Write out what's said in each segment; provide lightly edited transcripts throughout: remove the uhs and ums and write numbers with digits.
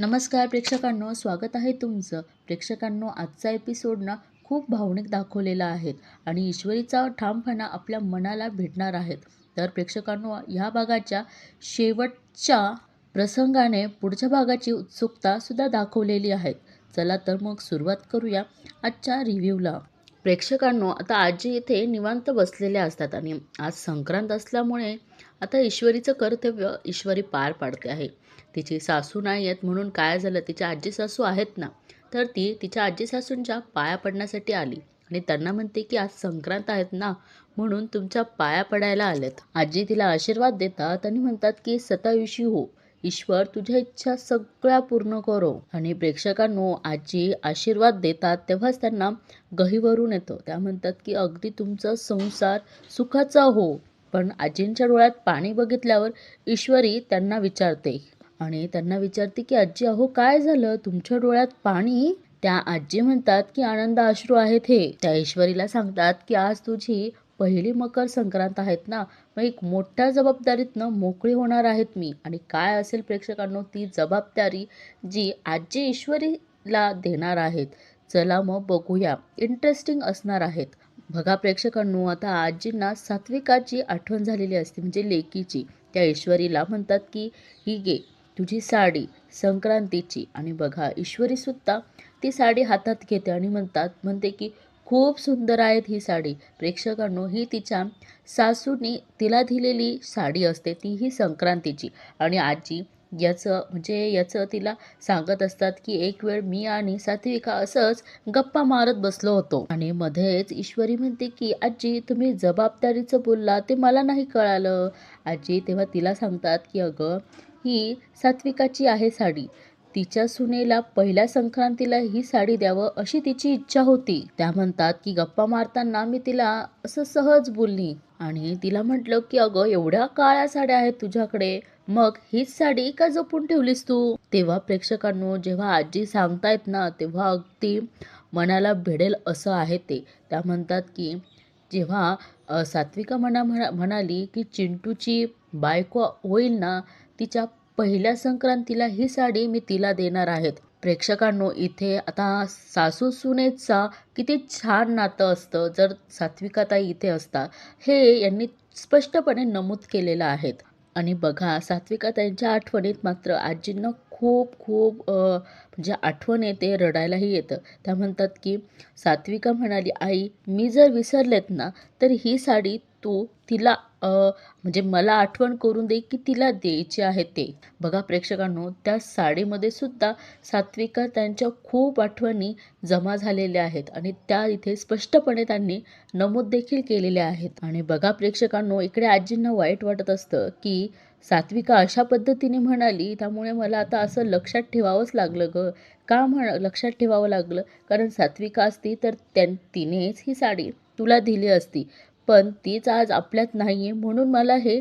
नमस्कार प्रेक्षकांनो, स्वागत आहे तुमचं. प्रेक्षकांनो, आजचा एपिसोड ना खूप भावनिक दाखवलेला आहे आणि ईश्वरीचा ठामपणा आपल्या मनाला भेटणार आहेत. तर प्रेक्षकांनो, ह्या भागाच्या शेवटच्या प्रसंगाने पुढच्या भागाची उत्सुकता सुद्धा दाखवलेली आहे. चला तर मग सुरुवात करूया आजच्या रिव्ह्यूला. प्रेक्षकांनो, आता आजी इथे निवांत बसलेल्या असतात आणि आज संक्रांत असल्यामुळे आता ईश्वरीचं कर्तव्य ईश्वरी पार पाडते आहे. तिची सासू नाही आहेत म्हणून काय झालं, तिच्या आजी सासू आहेत ना, तर ती तिच्या आजी सासूंच्या पाया पडण्यासाठी आली आणि त्यांना म्हणते की आज संक्रांत आहेत ना, म्हणून तुमच्या पाया पडायला आलेत. आजी तिला आशीर्वाद देतात आणि म्हणतात की सताविषयी हो, ईश्वर तुझ्या इच्छा सगळ्या पूर्ण करो. आणि प्रेक्षकांनो, आजी आशीर्वाद देतात तेव्हाच त्यांना गहिवरून येतं. त्या म्हणतात की अगदी तुमचा संसार सुखाचा हो. पण आजींच्या डोळ्यात पाणी बघितल्यावर ईश्वरी त्यांना विचारते की आजी, अहो काय झालं, तुमच्या डोळ्यात पाणी? त्या आजी म्हणतात की आनंद अश्रू आहेत हे. त्या ईश्वरीला सांगतात की आज तुझी पहिली मकर संक्रांत आहेत ना, मग एक मोठ्या जबाबदारीतनं मोकळी होणार आहेत मी. आणि काय असेल प्रेक्षकांनो ती जबाबदारी जी आजी ईश्वरीला देणार आहेत, चला मग बघूया. इंटरेस्टिंग असणार आहेत. बघा प्रेक्षकांनो, आता आजींना सात्विकाची आठवण झालेली असते, म्हणजे लेकीची. त्या ईश्वरीला म्हणतात की ही घे तुझी साडी संक्रांतीची. आणि बघा ईश्वरीसुद्धा ती साडी हातात घेते आणि म्हणते की खूप सुंदर आहेत ही साडी. प्रेक्षकांनो, ही तिच्या सासूने तिला दिलेली साडी असते, ती ही संक्रांतीची. आणि आजी याचं तिला सांगत असतात की एक वेळ मी आणि सात्विका असंच गप्पा मारत बसलो होतो आणि मध्येच ईश्वरी म्हणते की आजी, तुम्ही जबाबदारीचं बोलला ते मला नाही कळालं. आजी तेव्हा तिला सांगतात की अगं, ही सात्विकाची आहे साडी. तिच्या सुनेला पहिल्या संक्रांतीला ही साडी द्यावं अशी तिची इच्छा होती. त्या म्हणतात की गप्पा मारताना मी तिला असं सहज बोलली आणि तिला म्हटलं की अगं, एवढ्या काळ्या साड्या आहेत तुझ्याकडे, मग हीच साडी का जपून ठेवलीस तू? तेव्हा प्रेक्षकांनो, जेव्हा आजी सांगतायत ना, तेव्हा अगदी मनाला भिडेल असं आहे ते. त्या म्हणतात की जेव्हा सात्विका म्हणाली की चिंटूची बायको होईल ना, तिच्या पहिल्या संक्रांतीला ही साडी मी तिला देणार आहेत. प्रेक्षकांनो, इथे आता सासू सुनेचा किती छान नातं असतं जर सात्विकाताई इथे असता, हे यांनी स्पष्टपणे नमूद केलेलं आहेत. आणि बघा, सात्विकाताईंच्या आठवणीत मात्र आजींना खूप खूप म्हणजे आठवण येते, रडायलाही येतं. त्या म्हणतात की सात्विका म्हणाली, आई मी जर विसरलेत ना, तर ही साडी तू तिला म्हणजे मला आठवण करून दे की तिला द्यायची आहे ते. बघा प्रेक्षकांनो, त्या साडीमध्ये सुद्धा सात्विका त्यांच्या खूप आठवणी जमा झालेल्या आहेत आणि त्या इथे स्पष्टपणे त्यांनी नमूद देखील केलेल्या आहेत. आणि बघा प्रेक्षकांनो, इकडे आजींना वाईट वाटत असतं की सात्विका अशा पद्धतीने म्हणाली, त्यामुळे मला आता असं लक्षात ठेवावंच लागलं ग. का लक्षात ठेवावं लागलं? कारण सात्विका असती तर तिनेच ही साडी तुला दिली असती, पण तीच आज आपल्यात नाही आहे म्हणून मला हे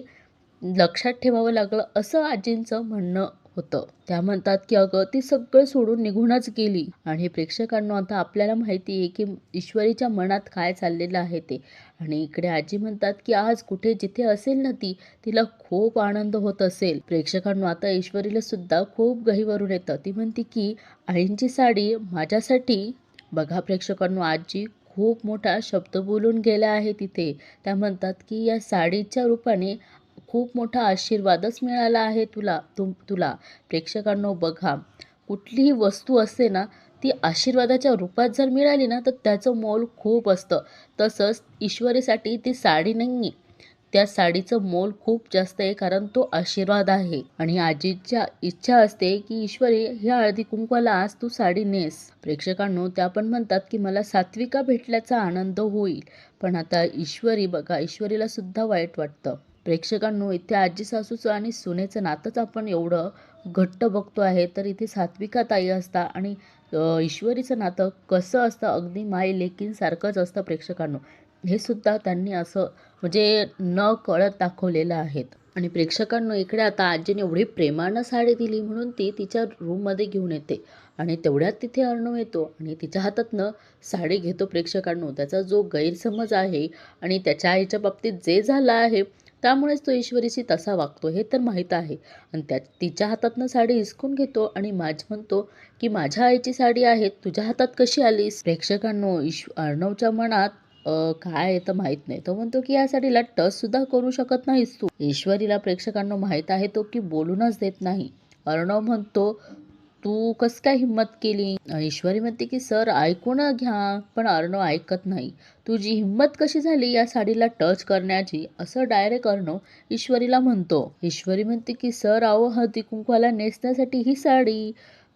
लक्षात ठेवावं लागलं, असं आजींचं म्हणणं होतं. त्या म्हणतात की अगं, ती सगळं सोडून निघूनच गेली. आणि प्रेक्षकांना आता आपल्याला माहिती आहे की ईश्वरीच्या मनात काय चाललेलं आहे ते. आणि इकडे आजी म्हणतात की आज कुठे जिथे असेल ना ती, तिला खूप आनंद होत असेल. प्रेक्षकांना आता ईश्वरीला सुद्धा खूप गहिवरून येतं. ती म्हणते की आईंची साडी माझ्यासाठी. बघा प्रेक्षकांनो, आजी खूप मोठा शब्द बोलून गेल्या आहे तिथे. त्या म्हणतात की या साडीच्या रूपाने खूप मोठा आशीर्वादच मिळाला आहे तुला. प्रेक्षकांनो बघा, कुठलीही वस्तू असते ना, ती आशीर्वादाच्या रूपात जर मिळाली ना, तर त्याचं मोल खूप असतं. तसंच ईश्वरीसाठी ती साडी नाही, त्या साडीचं मोल खूप जास्त आहे, कारण तो आशीर्वाद आहे. आणि आजीच्या इच्छा असते की ईश्वरी, ह्या हळदी कुंकवाला आज तू साडी नेस. प्रेक्षकांनो, त्या पण म्हणतात की मला सात्विका भेटल्याचा आनंद होईल. पण आता ईश्वरी बघा, ईश्वरीला सुद्धा वाईट वाटतं. प्रेक्षकांनो, इथे आजी सासूचं आणि सुनेचं नातंच आपण एवढं घट्ट बघतो आहे, तर इथे सात्विका ताई असता आणि ईश्वरीचं नातं कसं असतं, अगदी माय लेकींसारखंच असतं प्रेक्षकांनो. हे सुद्धा त्यांनी असं म्हणजे न कळत दाखवलेलं आहेत. आणि प्रेक्षकांनो, इकडे आता आजीने एवढी प्रेमानं साडी दिली म्हणून ती तिच्या रूममध्ये घेऊन येते आणि तेवढ्यात तिथे अर्णव येतो आणि तिच्या हातातनं साडी घेतो. प्रेक्षकांनो, त्याचा जो गैरसमज आहे आणि त्याच्या आईच्या बाबतीत जे झालं आहे त्यामुळेच तो ईश्वरीशी तसा वागतो हे तर माहीत आहे. आणि तिच्या हातातनं साडी हिसकून घेतो आणि म्हणतो की माझ्या आईची साडी आहे, तुझ्या हातात कशी आलीस? प्रेक्षकांनो, अर्णवच्या मनात काय आहे तर माहित नाही. तो म्हणतो की या साडीला टच सुद्धा करू शकत नाहीस तू. ईश्वरीला प्रेक्षकांना माहित आहे तो की बोलूनच देत नाही. अर्णव म्हणतो तू कस काय हिंमत केली? ईश्वरी म्हणते की सर ऐकून घ्या, पण अर्णव ऐकत नाही. तुझी हिंमत कशी झाली या साडीला टच करण्याची, असं डायरेक्ट अर्णव ईश्वरीला म्हणतो. ईश्वरी म्हणते की सर अहो हळदी कुंकवाला नेसण्यासाठी ही साडी.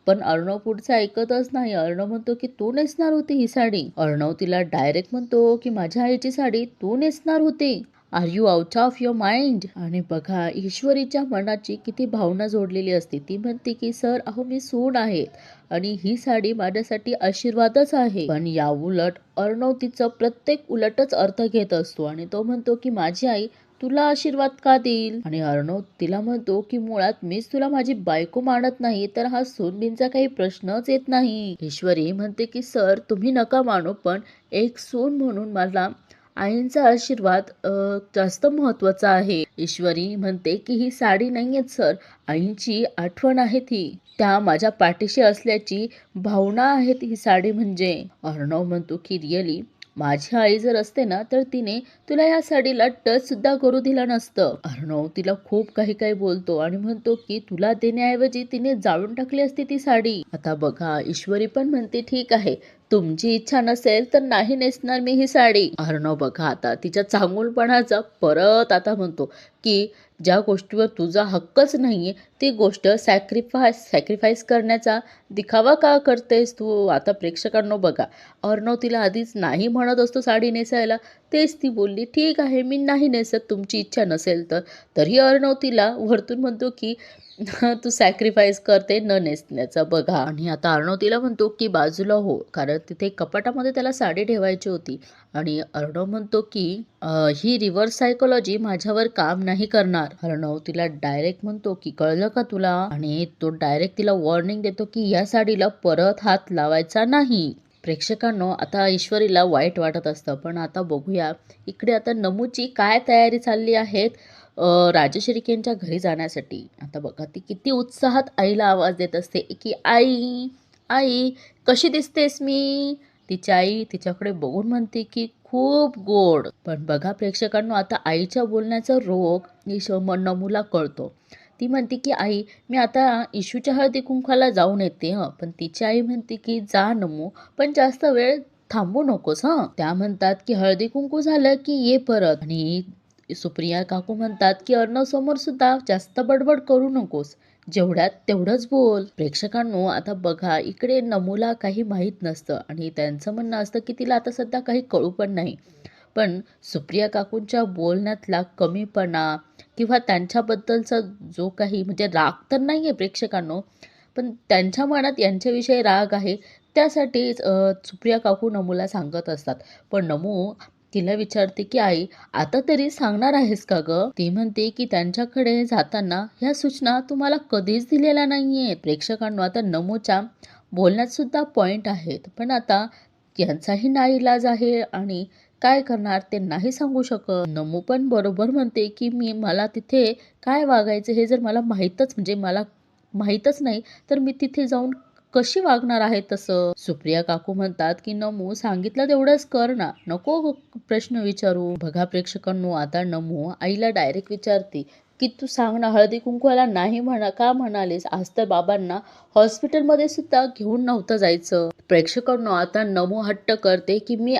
पण अर्णव पुढचं ऐकतच नाही. अर्णव म्हणतो की तू नेसणार होती ही साडी. अर्णव तिला डायरेक्ट म्हणतो की माझ्या आईची साडी तू नेसणार होती. Are you out of your mind? आणि बघा ईश्वरीच्या मनाची किती भावना जोडलेली असते. ती म्हणते की सर अहो मी सून आहे आणि ही साडी माझ्यासाठी आशीर्वादच आहे. पण या उलट अर्णव तिचं प्रत्येक उलटच अर्थ घेत असतो आणि तो म्हणतो की माझी आई तुला आशीर्वाद का देईल? आणि अर्णव तिला म्हणतो की मुळात मीच तुला माझी बायको मानत नाही तर हा सूनबीनचा काही प्रश्नच येत नाही. ईश्वरी म्हणते की सर तुम्ही नका मानू, पण एक सून म्हणून मला आईंचा आशीर्वाद जास्त महत्वाचा आहे. ईश्वरी म्हणते की ही साडी नाहीये सर, आईंची आठवण आहे ती. त्या माझ्या पाठीशी असल्याची भावना आहे ही साडी म्हणजे. अर्णव म्हणतो की रिअली माझी आई जर असते ना तर तिने तुला या साडीला टच सुद्धा करू दिला नसतं. अर्णव तिला खूप काही काही बोलतो आणि म्हणतो की तुला देण्याऐवजी तिने जाळून टाकली असती ती साडी. आता बघा ईश्वरी पण म्हणते ठीक आहे, तुमची इच्छा नसेल तर नाही नेसणार मी ही साडी. अर्णव बघा आता तिच्या चांगुलपणाचा परत आता म्हणतो की ज्या गोष्टीवर तुझा हक्कच नाहीये ती गोष्ट सॅक्रिफाईस करण्याचा दिखावा का करतेस तू? आता प्रेक्षकांनो बघा, अर्णव तिला आधीच नाही म्हणत असतो साडी नेसायला, तेच ती बोलली ठीक आहे मी नाही नेसत तुमची इच्छा नसेल तर. तरी अर्णव तिला वरतून म्हणतो की तू सॅक्रिफाईस करते न नेसण्याचं. बघा आणि आता अर्णव तिला म्हणतो की बाजूला हो, कारण तिथे कपाटामध्ये त्याला साडी ठेवायची होती. आणि अर्णव म्हणतो की ही रिव्हर्स सायकोलॉजी माझ्यावर काम नाही करणार. अर्णव तिला डायरेक्ट म्हणतो की कळलं का तुला? आणि तो डायरेक्ट तिला वॉर्निंग देतो की या साडीला परत हात लावायचा नाही. प्रेक्षकांनो आता ईश्वरीला वाईट वाटत असतं, पण आता बघूया इकडे आता नमूची काय तयारी चालली आहे राजश्रीकेंच्या घरी जाण्यासाठी. आता बघा ती किती उत्साहात आईला आवाज देत असते की आई आई कशी दिसतेस मी? तिची आई तिच्याकडे बघून म्हणते की खूप गोड. पण बघा प्रेक्षकांनो आता आईच्या बोलण्याचा रोग नमूला कळतो. ती म्हणते की आई मी आता इशूच्या हळदी कुंकवाला जाऊन येते पण तिची आई म्हणते की जा नमू, पण जास्त वेळ थांबू नकोस त्या म्हणतात की हळदी कुंकू झालं की ये परत. आणि सुप्रिया काकू म्हणतात की अर्णव समोर सुद्धा जास्त बडबड करू नकोस, जेवढ्यात तेवढंच बोल. प्रेक्षकांनो आता बघा इकडे नमूला काही माहीत नसतं आणि त्यांचं म्हणणं असतं की तिला आता सध्या काही कळू पण नाही. पण सुप्रिया काकूंच्या बोलण्यातला कमीपणा किंवा त्यांच्याबद्दलचा जो काही म्हणजे राग तर नाही आहे प्रेक्षकांनो, पण त्यांच्या मनात यांच्याविषयी राग आहे. त्यासाठी सुप्रिया काकू नमूला सांगत असतात. पण नमू तिला विचारते की आई आता तरी सांगणार आहेस का ग? ती म्हणते की त्यांच्याकडे जाताना ह्या सूचना तुम्हाला कधीच दिलेल्या नाहीये. प्रेक्षकांनो आता नमूच्या बोलण्यात सुद्धा पॉइंट आहेत, पण आता यांचाही नाईलाज आहे आणि काय करणार ते नाही सांगू शकत. नमू पण बरोबर म्हणते की मला तिथे काय वागायचं हे जर मला मला माहीतच नाही तर मी तिथे जाऊन कशी वागणार आहे तसं. सुप्रिया काकू म्हणतात की नमू सांगितलं तेवढंच कर ना, नको प्रश्न विचारू. बघा प्रेक्षकांनो आता नमू आईला डायरेक्ट विचारते की तू सांग ना हळदी कुंकवाला नाही का म्हणालीस? आज तर बाबांना हॉस्पिटलमध्ये सुद्धा घेऊन नव्हतं जायचं. प्रेक्षकांनो आता नमू हट्ट करते की मी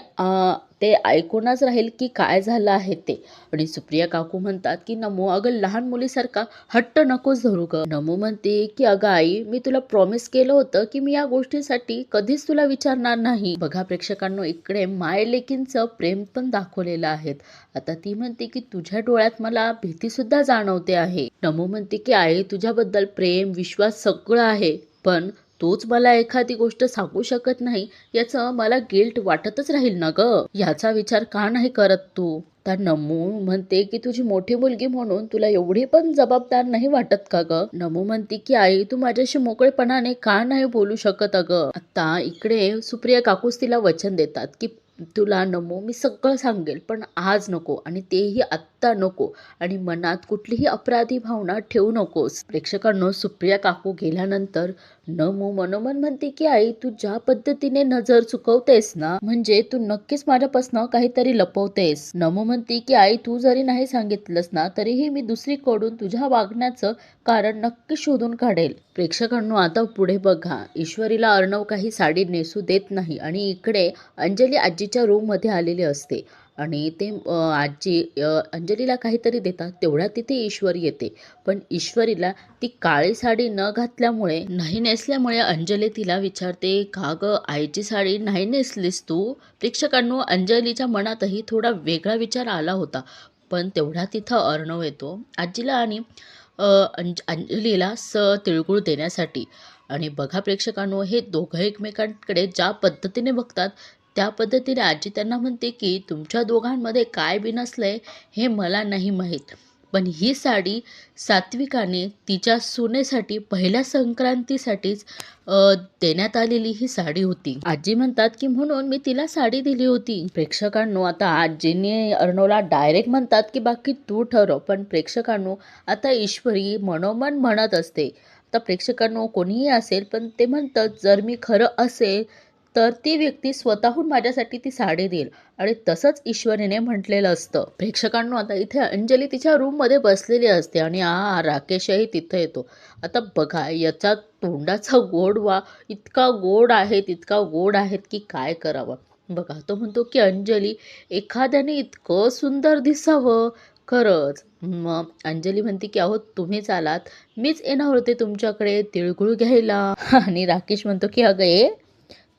ते ऐकूनच राहील की काय झालं आहे ते. आणि सुप्रिया काकू म्हणतात की नमू अगं लहान मुलीसारखा हट्ट नकोच धरू ग. नमू म्हणते की अगं आई मी तुला प्रॉमिस केलं होतं की मी या गोष्टीसाठी कधीच तुला विचारणार नाही. बघा प्रेक्षकांनो इकडे मायलेकींचं प्रेम पण दाखवलेलं आहे. आता ती म्हणते की तुझ्या डोळ्यात मला भीती सुद्धा जाणवते आहे. नमू म्हणते की आई तुझ्याबद्दल प्रेम विश्वास सगळं आहे, पण तूच मला एखादी गोष्ट सांगू शकत नाही याचं मला गिल्ट वाटतच राहील ना ग. याचा विचार का नाही करत तू? तर नमू म्हणते की तुझी मोठी मुलगी म्हणून तुला एवढी पण जबाबदार नाही वाटत का ग? नमू म्हणते की आई तू माझ्याशी मोकळेपणाने का नाही बोलू शकत अगं? आता इकडे सुप्रिया काकूस तिला वचन देतात की तुला नमो मी सगळं सांगेल, पण आज नको आणि तेही आत्ता नको आणि मनात कुठलीही अपराधी भावना ठेवू नकोस. प्रेक्षकांनो, सुप्रिया काकू गेल्यानंतर नमो मनोमन म्हणते की आई तू ज्या पद्धतीने नजर चुकवतेस ना, म्हणजे तू नक्कीच माझ्यापासून काहीतरी लपवतेस. नमो म्हणते की आई तू जरी नाही सांगितलंस ना तरीही मी दुसरीकडून तुझ्या वागण्याचं कारण नक्की शोधून काढेल. प्रेक्षकांनो, आता पुढे बघा. ईश्वरीला अर्णव काही साडी नेसू देत नाही आणि इकडे अंजली आजीच्या रूममध्ये आलेली असते आणि ते आजी अंजलीला काहीतरी देतात. तेवढ्यात तिथे ईश्वरी येते. पण ईश्वरीला ती काळी साडी न घातल्यामुळे, नाही नेसल्यामुळे अंजली तिला विचारते, का गं आईची साडी नाही नेसलीस तू? प्रेक्षकांनो, अंजलीच्या मनातही थोडा वेगळा विचार आला होता. पण तेवढ्यात तिथं अर्णव येतो आजीला आणि अंजलीला तिळगुळ देण्यासाठी. आणि बघा प्रेक्षकांनो, हे दोघं एकमेकांकडे ज्या पद्धतीने बघतात त्या पद्धतीने आजी त्यांना म्हणते की तुमच्या दोघांमध्ये काय बिनसलंय हे मला नाही माहीत, पण ही साडी सात्विकाने तिच्या सुनेसाठी पहिल्या संक्रांतीसाठीच देण्यात आलेली ही साडी होती. आजी म्हणतात की म्हणून मी तिला साडी दिली होती. प्रेक्षकांनो, आता आजीने अर्णवला डायरेक्ट म्हणतात की बाकी तू ठरव. पण प्रेक्षकांनो, आता ईश्वरी मनोमन म्हणत असते. आता प्रेक्षकांनो, कोणीही असेल पण ते म्हणतात जर मी खरं असेल तर ती व्यक्ती स्वतःहून माझ्यासाठी ती साडी देईल आणि तसंच ईश्वरीने म्हटलेलं असतं. प्रेक्षकांनो, आता इथे अंजली तिच्या रूममध्ये बसलेली असते आणि राकेशही तिथं येतो. आता बघा, याचा तोंडाचा गोडवा इतका गोड आहे, इतका गोड आहेत की काय करावं. बघा, तो म्हणतो की अंजली, एखाद्याने इतकं सुंदर दिसावं खरंच. मग अंजली म्हणते की अहो तुम्हीच आलात, मीच येणार होते तुमच्याकडे तिळगुळ घ्यायला. आणि राकेश म्हणतो की अगं ये,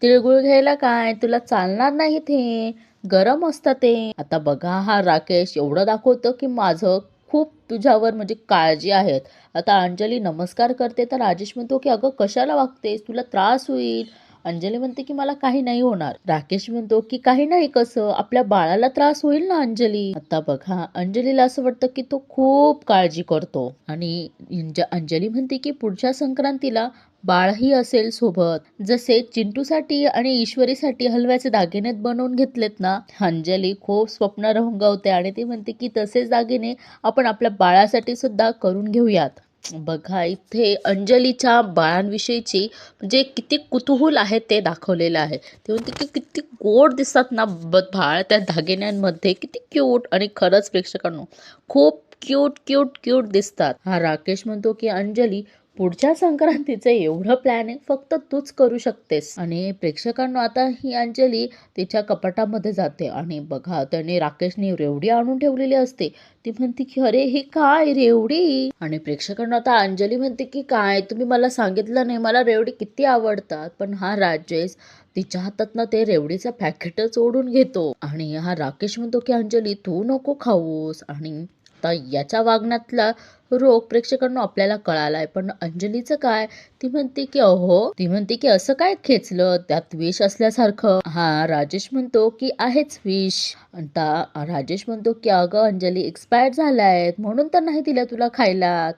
तिळगुळ घ्यायला काय, तुला चालणार नाही, ते गरम असतं ते. आता बघा, हा राकेश एवढं दाखवतो की माझं खूप तुझ्यावर म्हणजे काळजी आहेत. आता अंजली नमस्कार करते तर राजेश म्हणतो की अगं कशाला वागतेस, तुला त्रास होईल. अंजली म्हणते की मला काही नाही होणार. राकेश म्हणतो की काही नाही कसं, आपल्या बाळाला त्रास होईल ना अंजली. आता बघा, अंजलीला असं वाटतं की तो खूप काळजी करतो आणि अंजली म्हणते की पुढच्या संक्रांतीला बाळही असेल सोबत. जसे चिंटूसाठी आणि ईश्वरीसाठी हलव्याचे दागिने बनवून घेतलेत ना, अंजली खूप स्वप्न रंगवते आणि ती म्हणते की तसेच दागिने आपण आपल्या बाळासाठी सुद्धा करून घेऊयात. बघा, इथे अंजलीच्या बाळांविषयीची म्हणजे किती कुतूहल आहे ते दाखवलेलं आहे. ते म्हणते की किती गोड दिसतात ना बाळ त्या दागिन्यांमध्ये, किती क्यूट. आणि खरंच प्रेक्षकांनो, खूप क्यूट क्यूट क्यूट दिसतात. हा राकेश म्हणतो की अंजली, पुढच्या संक्रांतीचं एवढं प्लॅनिंग फक्त तूच करू शकतेस. आणि प्रेक्षकांनो, आता ही अंजली तिच्या कपाटामध्ये जाते आणि बघा, त्याने राकेशने रेवडी आणून ठेवलेली असते. ती म्हणते की अरे हे काय रेवडी. आणि प्रेक्षकांना आता अंजली म्हणते की काय तुम्ही मला सांगितलं नाही, मला रेवडी किती आवडतात. पण हा राजेश तिच्या हातातनं ते रेवडीचं पॅकेटच ओढून घेतो आणि हा राकेश म्हणतो की अंजली तू नको खाऊस. आणि आता याच्या वागण्यातला रोग प्रेक्षकांना आपल्याला कळालाय. पण अंजलीचं काय, ती म्हणते की असं काय खेचलं, त्यात विष असल्यासारखं. हा राजेश म्हणतो की आहेच विष. आता राजेश म्हणतो की अगं अंजली एक्सपायर झालाय म्हणून तर नाही दिल्या तुला खायला.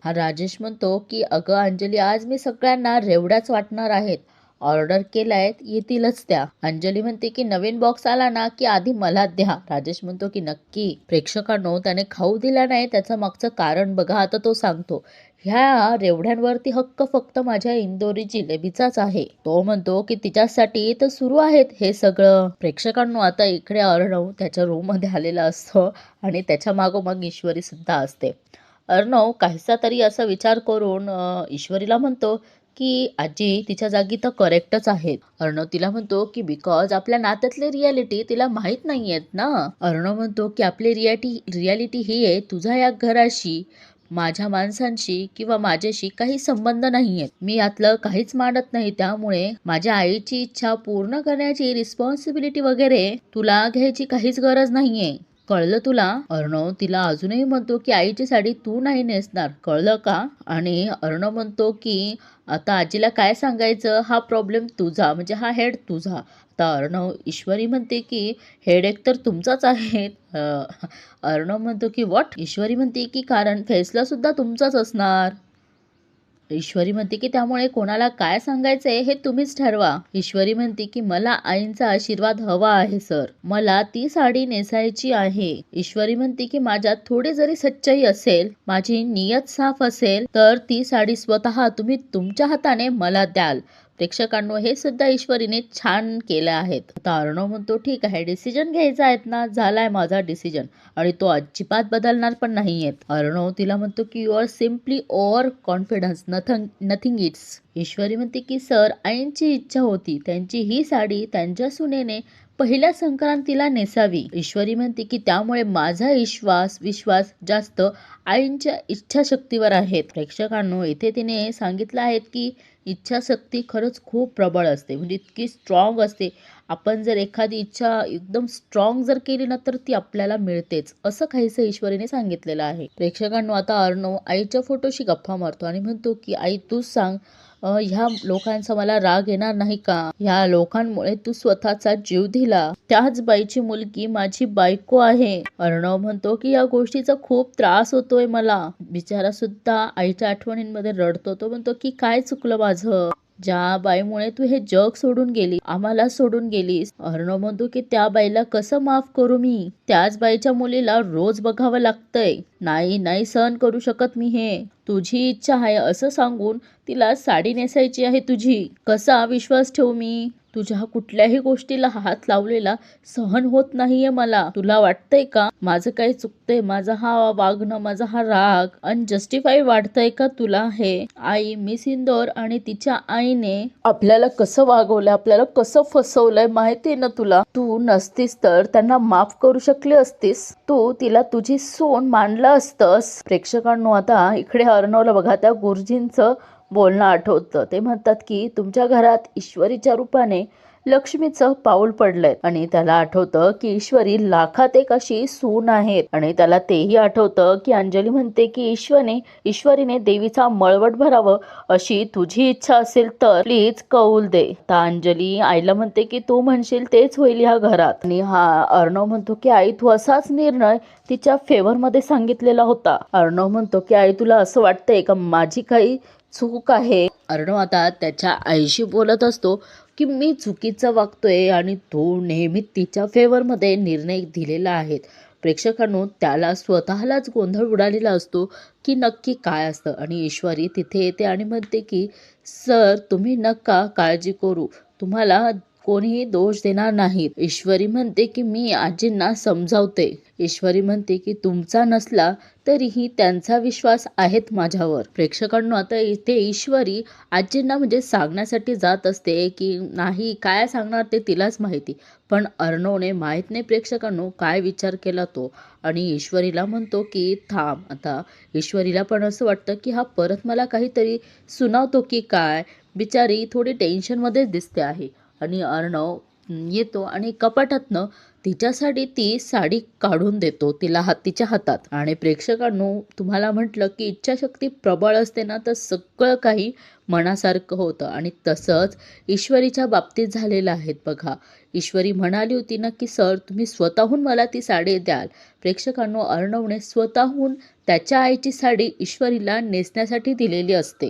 हा राजेश म्हणतो की अगं अंजली, आज मी सगळ्यांना रेवड्याच वाटणार आहेत, ऑर्डर केलाय, येतीलच त्या. अंजली म्हणते की नवीन बॉक्स आला ना की आधी मला द्या. राजेश म्हणतो की नक्की. प्रेक्षकांनो, त्याने खाऊ दिला नाही त्याचं मागचं कारण बघा, आता तो सांगतो. ह्या रेवड्यांवरती हक्क फक्त माझ्या इंदोरी जिलेबीचाच आहे. तो म्हणतो की तिच्यासाठी तर सुरू आहेत हे सगळं. प्रेक्षकांनो, आता इकडे अर्णव त्याच्या रूम मध्ये आलेला असतो आणि त्याच्या मागोमाग ईश्वरी सुद्धा असते. अर्णव काहीसा तरी असा विचार करून ईश्वरीला म्हणतो की आजी तिच्या जागी तर करेक्टच आहेत. अर्णव तिला म्हणतो की बिकॉज आपल्या नात्यातली रियालिटी तिला माहित नाहीयेत ना. अर्णव म्हणतो की आपली रियालिटी ही आहे, तुझा या घराशी, माझ्या माणसांशी किंवा माझ्याशी काही संबंध नाहीयेत. मी यातलं काहीच मानत नाही, त्यामुळे माझ्या आईची इच्छा पूर्ण करण्याची रिस्पॉन्सिबिलिटी वगैरे तुला घ्यायची काहीच गरज नाहीये. कळलं तुला. अर्णव तिला अजूनही म्हणतो की आईची साडी तू नाही नेसणार, कळलं का. आणि अर्णव म्हणतो की आता आजीला काय सांगायचं, हा प्रॉब्लेम तुझा, म्हणजे हा हेड तुझा. आता अर्णव ईश्वरी म्हणते की हेड एक तर तुमचाच आहे. अर्णव म्हणतो की व्हॉट. ईश्वरी म्हणते की कारण फैसला सुद्धा तुमचाच असणार. ईश्वरी म्हणते की त्यामुळे कोणाला काय सांगायचंय हे तुम्हीच ठरवा. ईश्वरी म्हणते की मला आईंचा आशीर्वाद हवा आहे सर, मला ती साडी नेसायची आहे. ईश्वरी म्हणते की माझ्यात थोडी जरी सच्चाई असेल, माझी नियत साफ असेल, तर ती साडी स्वतः तुम्ही तुमच्या हाताने मला द्याल. प्रेक्षकांनो, हे सुद्धा ईश्वरीने छान केलं आहेत. आता अर्णव म्हणतो ठीक आहे, डिसिजन घ्यायचा आहेत ना, झालाय माझा डिसिजन आणि तो अजिबात बदलणार पण नाहीयेत. अर्णव तिला म्हणतो की you are simply over confidence, nothing it's. Ishwari म्हणते की सर, आईंची इच्छा होती त्यांची ही साडी त्यांच्या सुनेने पहिल्या संक्रांतीला नेसावी. ईश्वरी म्हणते की त्यामुळे माझा विश्वास जास्त आईंच्या इच्छाशक्तीवर आहेत. प्रेक्षकांनो, इथे तिने सांगितलं आहेत की इच्छाशक्ती खरंच खूप प्रबळ असते, म्हणजे इतकी स्ट्रॉंग असते. आपण जर एखादी इच्छा एकदम स्ट्रॉंग जर केली ना, तर ती आपल्याला मिळतेच, असं काहीसं ईश्वरीने सांगितलेलं आहे. प्रेक्षकांनो, आता अर्णव आईच्या फोटोशी गप्पा मारतो आणि म्हणतो की आई तूच सांग, ह्या लोकांचा मला राग येणार नाही का? ह्या लोकांमुळे तू स्वतःचा जीव दिला, त्याच बाईची मुलगी माझी बायको आहे. अर्णव म्हणतो की या गोष्टीचा खूप त्रास होतोय मला. बिचारा सुद्धा आईच्या आठवणींमध्ये रडतो. तो म्हणतो की काय चुकलं माझं, ज्या बाईमुळे तू हे जग सोडून गेली, आम्हाला सोडून गेलीस. अर्णव म्हणतो की त्या बाईला कसं माफ करू मी, त्याच बाईच्या मुलीला रोज बघावं लागतंय. नाही सहन करू शकत मी हे. तुझी इच्छा आहे असं सांगून तिला साडी नेसायची आहे तुझी, कसा विश्वास ठेवू मी? तुझ्या कुठल्याही गोष्टीला हात लावलेला सहन होत नाहीये मला. तुला वाटतंय का माझं काही चुकतंय? माझा हा वागणं, माझा हा राग अनजस्टिफाईड वाटतंय का तुला हे? आई मिस इंदौर आणि तिच्या आईने आपल्याला कसं वागवलंय, आपल्याला कसं फसवलंय माहितीये ना तुला? तू नसतीस तर त्यांना माफ करू शकली असतीस, तू तिला तुझी सून मानलं असतंस. प्रेक्षकांनो, आता इकडे अर्णवला बघा त्या गुरुजींचं बोलणं आठवतं. ते म्हणतात की तुमच्या घरात ईश्वरीच्या रूपाने लक्ष्मीचं पाऊल पडलंय आणि त्याला आठवतं की ईश्वरी लाखात एक अशी सून आहेत आणि त्याला तेही आठवतं की अंजली म्हणते की ईश्वरीने देवीचा मळवट भरावं अशी तुझी इच्छा असेल तर प्लीज कौल दे. तर अंजली आईला म्हणते की तू म्हणशील तेच होईल ह्या घरात. आणि हा अर्णव म्हणतो की आई तू असाच निर्णय तिच्या फेवर मध्ये सांगितलेला होता. अर्णव म्हणतो की आई तुला असं वाटतंय का माझी काही चूक आहे? अर्णव आता त्याच्या आईशी बोलत असतो की मी चुकीचं वागतोय आणि तो नेहमी तिच्या फेवरमध्ये निर्णय दिलेला आहे. प्रेक्षकांनो, त्याला स्वतःलाच गोंधळ उडालेला असतो की नक्की काय असतं. आणि ईश्वरी तिथे येते आणि म्हणते की सर तुम्ही नका काळजी करू, तुम्हाला कोणीही दोष देणार नाहीत. ईश्वरी म्हणते की मी आजींना समजावते. ईश्वरी म्हणते की तुमचा नसला तरीही त्यांचा विश्वास आहेत माझ्यावर. प्रेक्षकांनो, आता इथे ईश्वरी आजींना म्हणजे सांगण्यासाठी जात असते की नाही काय सांगणार ते तिलाच माहिती. पण अर्णवने माहीत नाही प्रेक्षकांनो काय विचार केला तो, आणि ईश्वरीला म्हणतो की थांब. आता ईश्वरीला पण असं वाटतं की हा परत मला काहीतरी सुनावतो की काय. बिचारी थोडी टेन्शनमध्येच दिसते आहे. आणि अर्णव येतो आणि कपाटातनं तिच्यासाठी ती साडी काढून देतो तिच्या हातात. आणि प्रेक्षकांनो, तुम्हाला म्हटलं की इच्छाशक्ती प्रबळ असते ना, तर सगळं काही मनासारखं होतं. आणि तसंच ईश्वरीच्या बाबतीत झालेलं आहे बघा. ईश्वरी म्हणाली होती ना की सर तुम्ही स्वतःहून मला ती साडी द्याल. प्रेक्षकांनो, अर्णवने स्वतःहून त्याच्या आईची साडी ईश्वरीला नेसण्यासाठी दिलेली असते.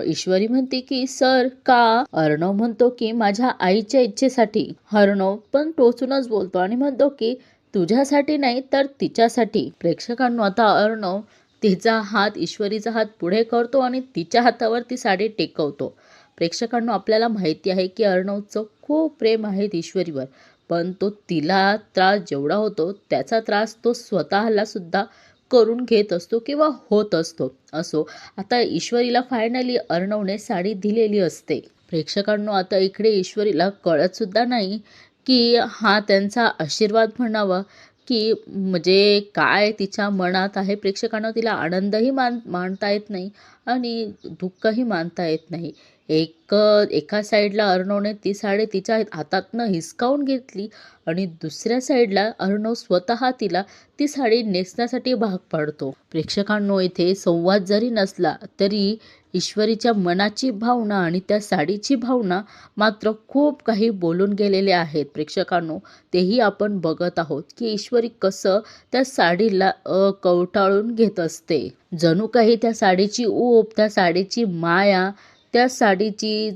ईश्वरी म्हणते की सर का? अर्णव म्हणतो की माझ्या आईच्या इच्छेसाठी. अर्णव पण टोचूनच बोलतो आणि म्हणतो की तुझ्यासाठी नाही तर तिच्यासाठी. प्रेक्षकांनो, आता अर्णव तिचा हात, ईश्वरीचा हात पुढे करतो आणि तिच्या हातावर ती साडी टेकवतो. प्रेक्षकांनो, आपल्याला माहिती आहे की अर्णवचं खूप प्रेम आहे ईश्वरीवर, पण तो तिला त्रास जेवढा होतो त्याचा त्रास तो स्वतःला सुद्धा करून घेत असतो किंवा होत असतो. असो, आता ईश्वरीला फायनली अर्णवने साडी दिलेली असते. प्रेक्षकांनो, आता इकडे ईश्वरीला कळत सुद्धा नाही की हा त्यांचा आशीर्वाद म्हणावा की म्हणजे काय तिच्या मनात आहे. प्रेक्षकांना तिला आनंदही मानता येत नाही आणि दुःखही मानता येत नाही. एका साईडला अर्णवने ती साडी तिच्या हातातनं हिसकावून घेतली आणि दुसऱ्या साईडला अर्णव स्वतः तिला ती साडी नेसण्यासाठी भाग पाडतो. प्रेक्षकांनो, इथे संवाद जरी नसला तरी ईश्वरीच्या मनाची भावना आणि त्या साडीची भावना मात्र खूप काही बोलून गेलेले आहेत. प्रेक्षकांनो, तेही आपण बघत आहोत की ईश्वरी कसं त्या साडीला कवटाळून घेत असते. जणू काही त्या साडीची ऊब, त्या साडीची माया, त्या साडीची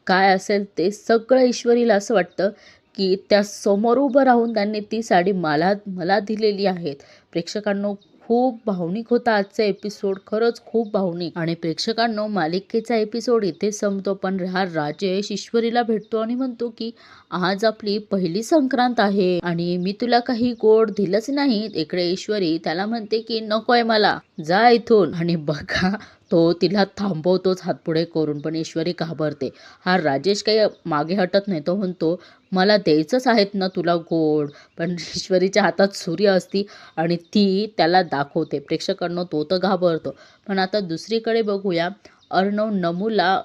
काय असेल ते सगळं ईश्वरीला असं वाटतं की त्या समोर उभं राहून त्यांनी ती साडी मला मला दिलेली आहेत. प्रेक्षकांनो, खूप भावनिक होता आजचा एपिसोड, खरंच खूप भावनिक. आणि प्रेक्षकांनो, मालिकेचा एपिसोड इथे संपतो, पण हा राजेश ईश्वरीला भेटतो आणि म्हणतो की आज आपली पहिली संक्रांत आहे आणि मी तुला काही गोड दिलंच नाही. इकडे ईश्वरी त्याला म्हणते की नकोय मला, जा इथून. आणि बघा, तो तिला थांबवतोच हातपुढे करून, पण ईश्वरी घाबरते. हा राजेश काही मागे हटत नाही. तो म्हणतो मला द्यायचंच आहेत ना तुला गोड, पण ईश्वरीच्या हातात सुरी असती आणि ती त्याला दाखवते. प्रेक्षकांनो, तो तर घाबरतो. पण आता दुसरीकडे बघूया, अर्णव नमूला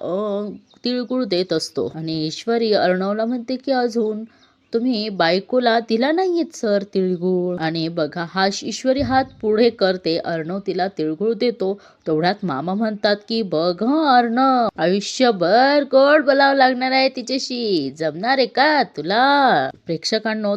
तिळगुळ देत असतो आणि ईश्वरी अर्णवला म्हणते की अजून तुम्ही बायकोला दिला नाहीयेत सर तिळगुळ. आणि बघा, हा ईश्वरी हात पुढे करते, अर्णव तिला तिळगुळ देतो. तेवढ्यात मामा म्हणतात की बघ अर्णव, आयुष्यभर गोड बोलावं लागणार आहे तिच्याशी, जमणार आहे का तुला? प्रेक्षकांनो,